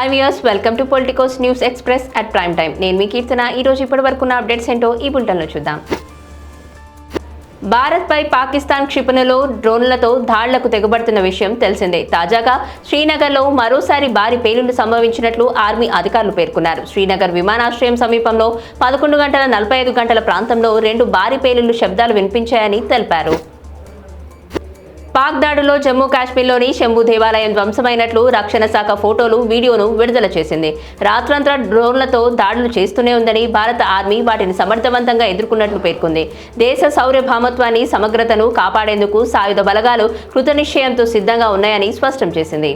Hi viewers, welcome to Politicos news express at prime time. నేను మీ కీర్తన. ఈరోజు ఇప్పటి వరకున్న updates ఏంటో ఈ బులెటిన్లో చూద్దాం. భారత్పై పాకిస్తాన్ క్షిపణులు డ్రోన్లతో దాడులకు తెగబడుతున్న విషయం తెలిసిందే. తాజాగా శ్రీనగర్లో మరోసారి భారీ పేలుళ్లు సంభవించినట్లు ఆర్మీ అధికారులు పేర్కొన్నారు. శ్రీనగర్ విమానాశ్రయం సమీపంలో 11:45 గంటల ప్రాంతంలో 2 భారీ పేలుళ్లు శబ్దాలు వినిపించాయని తెలిపారు. పాక్ దాడులో జమ్మూ కాశ్మీర్లోని శంభు దేవాలయం ధ్వంసమైనట్లు రక్షణ శాఖ ఫోటోలు, వీడియోను విడుదల చేసింది. రాత్రంతా డ్రోన్లతో దాడులు చేస్తూనే ఉందని భారత ఆర్మీ వాటిని సమర్థవంతంగా ఎదుర్కొన్నట్లు పేర్కొంది. దేశ సార్వభౌమత్వాన్ని, సమగ్రతను కాపాడేందుకు సాయుధ బలగాలు కృతనిశ్చయంతో సిద్ధంగా ఉన్నాయని స్పష్టం చేసింది.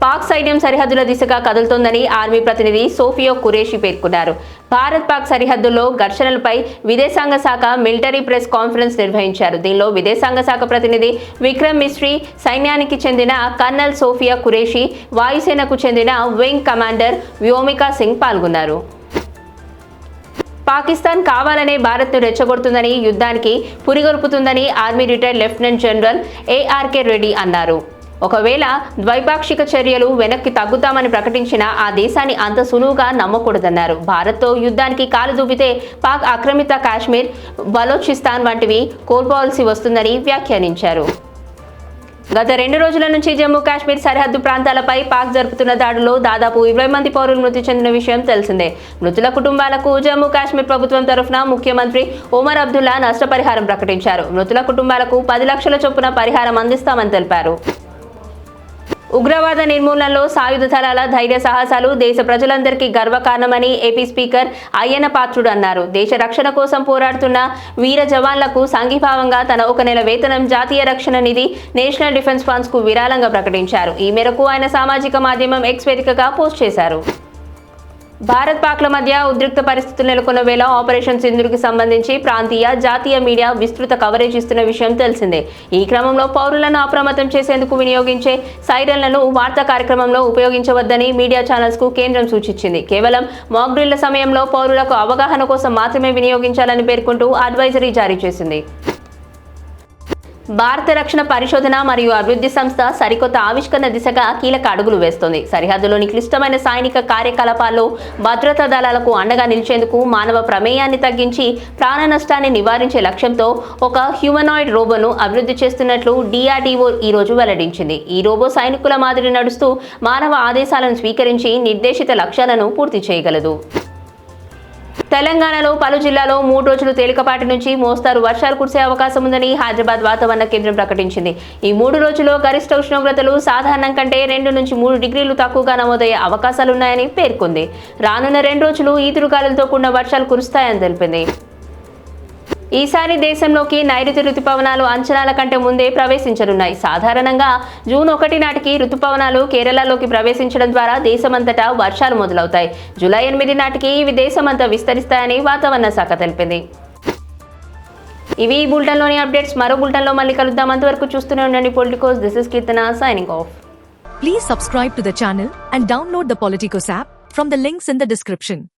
పాక్ సైన్యం సరిహద్దుల దిశగా కదులుతోందని ఆర్మీ ప్రతినిధి సోఫియా ఖురేషీ పేర్కొన్నారు. భారత్ పాక్ సరిహద్దుల్లో ఘర్షణలపై విదేశాంగ శాఖ మిలిటరీ ప్రెస్ కాన్ఫరెన్స్ నిర్వహించారు. దీనిలో విదేశాంగ శాఖ ప్రతినిధి విక్రమ్ మిస్రీ, సైన్యానికి చెందిన కర్నల్ సోఫియా ఖురేషీ, వాయుసేనకు చెందిన వింగ్ కమాండర్ వ్యోమికా సింగ్ పాల్గొన్నారు. పాకిస్తాన్ కావాలనే భారత్ను రెచ్చగొడుతుందని, యుద్ధానికి పురిగొల్పుతుందని army retired lieutenant general ARK Reddy అన్నారు. ఒకవేళ ద్వైపాక్షిక చర్యలు వెనక్కి తగ్గుతామని ప్రకటించిన ఆ దేశాన్ని అంత సులువుగా నమ్మకూడదన్నారు. భారత్తో యుద్ధానికి కాలు దువ్వితే పాక్ ఆక్రమిత కాశ్మీర్, బలోచిస్తాన్ వంటివి కోల్పోవాల్సి వస్తుందని వ్యాఖ్యానించారు. గత 2 రోజుల నుంచి జమ్మూ కాశ్మీర్ సరిహద్దు ప్రాంతాలపై పాక్ జరుపుతున్న దాడుల్లో దాదాపు 20 మంది పౌరులు మృతి చెందిన విషయం తెలిసిందే. మృతుల కుటుంబాలకు జమ్మూ కాశ్మీర్ ప్రభుత్వం తరఫున ముఖ్యమంత్రి ఒమర్ అబ్దుల్లా నష్టపరిహారం ప్రకటించారు. మృతుల కుటుంబాలకు 10 లక్షల చొప్పున పరిహారం అందిస్తామని తెలిపారు. ఉగ్రవాద నిర్మూలనలో సాయుధ దళాల ధైర్య సాహసాలు దేశ ప్రజలందరికీ గర్వకారణమని ఏపీ స్పీకర్ అయ్యన్న పాత్రుడు అన్నారు. దేశ రక్షణ కోసం పోరాడుతున్న వీర జవాన్లకు సంఘీభావంగా తన 1 నెల వేతనం జాతీయ రక్షణ నిధి, నేషనల్ డిఫెన్స్ ఫండ్స్ కు విరాళంగా ప్రకటించారు. ఈ మేరకు ఆయన సామాజిక మాధ్యమం ఎక్స్ వేదికగా పోస్ట్ చేశారు. భారత్ పాక్ల మధ్య ఉద్రిక్త పరిస్థితులు నెలకొన్న వేళ ఆపరేషన్ సింధూర్కి సంబంధించి ప్రాంతీయ, జాతీయ మీడియా విస్తృత కవరేజ్ ఇస్తున్న విషయం తెలిసిందే. ఈ క్రమంలో పౌరులను అప్రమత్తం చేసేందుకు వినియోగించే సైరన్లను వార్తా కార్యక్రమంలో ఉపయోగించవద్దని మీడియా ఛానల్స్ కు కేంద్రం సూచించింది. కేవలం మాక్ డ్రిల్ల సమయంలో పౌరులకు అవగాహన కోసం మాత్రమే వినియోగించాలని పేర్కొంటూ అడ్వైజరీ జారీ చేసింది. భారత రక్షణ పరిశోధన మరియు అభివృద్ధి సంస్థ సరికొత్త ఆవిష్కరణ దిశగా కీలక అడుగులు వేస్తోంది. సరిహద్దులోని క్లిష్టమైన సైనిక కార్యకలాపాల్లో భద్రతా దళాలకు అండగా నిలిచేందుకు మానవ ప్రమేయాన్ని తగ్గించి ప్రాణ నష్టాన్ని నివారించే లక్ష్యంతో ఒక హ్యూమనాయిడ్ రోబోను అభివృద్ధి చేస్తున్నట్లు DRDO ఈ రోజు వెల్లడించింది. ఈ రోబో సైనికుల మాదిరి నడుస్తూ మానవ ఆదేశాలను స్వీకరించి నిర్దేశిత లక్ష్యాలను పూర్తి చేయగలదు. తెలంగాణలో పలు జిల్లాలో 3 రోజులు తేలికపాటి నుంచి మోస్తారు వర్షాలు కురిసే అవకాశం ఉందని హైదరాబాద్ వాతావరణ కేంద్రం ప్రకటించింది. ఈ 3 రోజుల్లో గరిష్ట ఉష్ణోగ్రతలు సాధారణం కంటే 2 నుంచి 3 డిగ్రీలు తక్కువగా నమోదయ్యే అవకాశాలున్నాయని పేర్కొంది. రానున్న 2 రోజులు ఈదురుగాలులతో కూడిన వర్షాలు కురుస్తాయని తెలిపింది. ఈసారి దేశంలోకి నైరుతి రుతుపవనాలు అంచనాల కంటే ముందే ప్రవేశించనున్నాయి. సాధారణంగా జూన్ 1 నాటికి రుతుపవనాలు కేరళలోకి ప్రవేశించడం ద్వారా దేశమంతటా వర్షాలు మొదలవుతాయి. జూలై 8 నాటికి ఇవి దేశమంతా విస్తరిస్తాయని వాతావరణ శాఖ తెలిపింది. ఇవి ఈ బులెటిన్లోని అప్డేట్స్. మరో బులెటిన్లో మళ్ళీ కలుద్దాం. అంతవరకు చూస్తూనే ఉండండి Politicos. This is Keerthana signing off. Please subscribe to the channel and download the Politicos app from the links in the description.